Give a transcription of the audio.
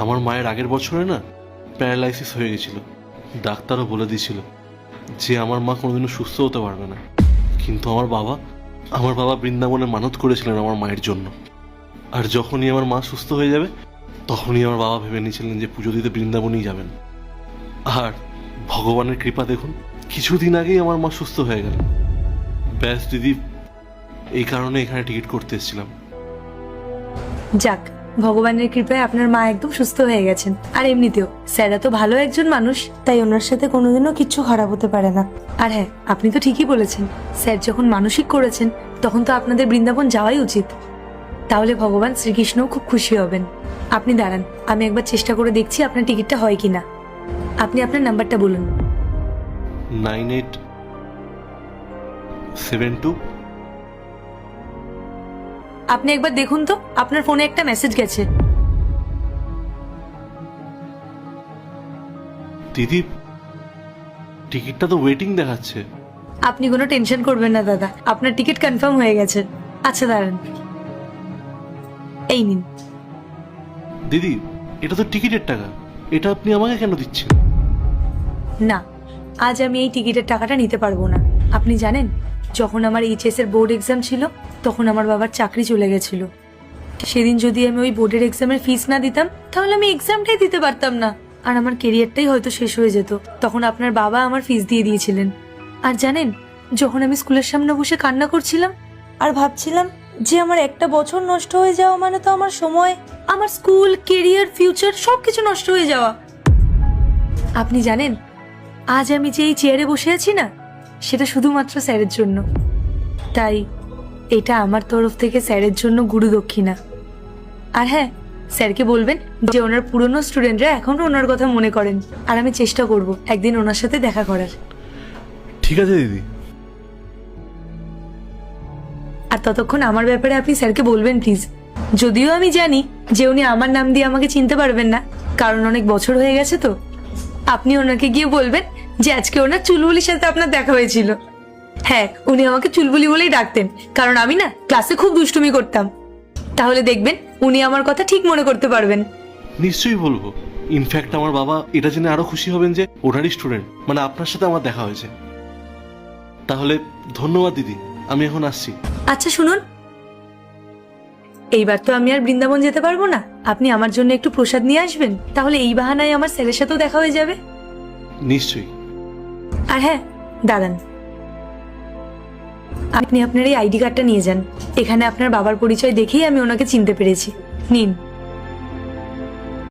আমার মায়ের আগের বছরে না প্যারালাইসিস হয়ে গেছিল। ডাক্তারও বলে দিয়েছিল যে আমার মা কোনোদিনও সুস্থ হতে পারবে না। কিন্তু আমার বাবা বৃন্দাবনে মানত করেছিলেন আমার মায়ের জন্য। আর যখনই আমার মা সুস্থ হয়ে যাবে তখনই আমার বাবা ভেবে নিয়েছিলেন যে পুজো দিতে বৃন্দাবনেই যাবেন। আর ভগবানের কৃপা দেখুন, কিছুদিন আগেই আমার মা সুস্থ হয়ে গেল। ব্যাস দিদি, এই কারণে এখানে টিকিট করতে এসেছিলাম। যাক, ভগবানের কৃপায় আপনার মা একদম সুস্থ হয়ে গেছেন। আর এমনিতেও স্যার তো ভালো একজন মানুষ, তাই ওনার সাথে কোনোদিনও কিচ্ছু খারাপ হতে পারে না। আর হ্যাঁ, আপনি তো ঠিকই বলেছেন, স্যার যখন মানসিক করেছেন তখন তো আপনাদের বৃন্দাবন যাওয়াই উচিত। তাহলে ভগবান শ্রীকৃষ্ণও খুব খুশি হবেন। আপনি দাঁড়ান, আমি একবার চেষ্টা করে দেখছি আপনার টিকিটটা হয় কিনা। আপনি আপনার নাম্বারটা বলুন। 9872। আপনি একবার দেখুন তো, আপনার ফোনে একটা মেসেজ গেছে। দিদি, টিকিটটা তো ওয়েটিং দেখাচ্ছে। আপনি কোনো টেনশন করবেন না দাদা, আপনার টিকিট কনফার্ম হয়ে গেছে। আচ্ছা দাঁড়ান, এই নিন। দিদি, এটা তো টিকিটের টাকা, এটা আপনি আমাকে কেন দিচ্ছেন? না, আজ আমি এই টিকিটের টাকাটা নিতে পারবো না। আপনি জানেন, যখন আমার এইচএস এর বোর্ড এক্সাম ছিল তখন আমার বাবার চাকরি চলে গেছিল। সেদিন যদি আমি ওই বোর্ডের এক্সামের ফিস না দিতাম তাহলে আমি এক্সামটাই দিতে পারতাম না, আর আমার কেরিয়ারটাই হয়তো শেষ হয়ে যেত। তখন আপনার বাবা আমার ফিস দিয়ে দিয়েছিলেন। আর জানেন, যখন আমি স্কুলের সামনে বসে কান্না করছিলাম আর ভাবছিলাম যে আমার একটা বছর নষ্ট হয়ে যাওয়া মানে তো আমার সময়, আমার স্কুল, কেরিয়ার, ফিউচার সবকিছু নষ্ট হয়ে যাওয়া। আপনি জানেন, আজ আমি যে এই চেয়ারে বসে আছি না, সেটা শুধুমাত্র স্যারের জন্য। তাই এটা আমার তরফ থেকে স্যারের জন্য গুরু দক্ষিণা। আর হ্যাঁ, স্যারকে বলবেন যে ওনার পুরনো স্টুডেন্টরা এখনো ওনার কথা মনে করেন, আর আমি চেষ্টা করব একদিন ওনার সাথে দেখা করার। ঠিক আছে দিদি। আর ততক্ষণ আমার ব্যাপারে আপনি স্যারকে বলবেন প্লিজ। যদিও আমি জানি যে উনি আমার নাম দিয়ে আমাকে চিনতে পারবেন না, কারণ অনেক বছর হয়ে গেছে। তো আপনি ওনাকে গিয়ে বলবেন যে আজকে ওনার চুলবুলির সাথে আপনার দেখা হয়েছিল। হ্যাঁ, উনি আমাকে চুলবুলি বলেই ডাকতেন, কারণ আমি না ক্লাসে খুব দুষ্টুমি করতাম। তাহলে দেখবেন উনি আমার কথা ঠিক মনে করতে পারবেন। নিশ্চয়ই বলবো। ইনফ্যাক্ট আমার বাবা এটা জেনে আরো খুশি হবেন যে ওনারই স্টুডেন্ট, মানে আপনার সাথে আমার দেখা হয়েছে। তাহলে ধন্যবাদ দিদি, আমি এখন আসছি। আচ্ছা শুনুন, এইবার তো আমি আর বৃন্দাবন যেতে পারবো না, আপনি আমার জন্য একটু প্রসাদ নিয়ে আসবেন, তাহলে এই বাহানায় আমার স্যারের সাথেও দেখা হয়ে যাবে। নিশ্চয়ই। আর হ্যাঁ, দাঁড়ান, আপনি আপনার এই আইডি কার্ডটা নিয়ে যান। এখানে আপনার বাবার পরিচয় দেখেই আমি ওনাকে চিনতে পেরেছি। নিন।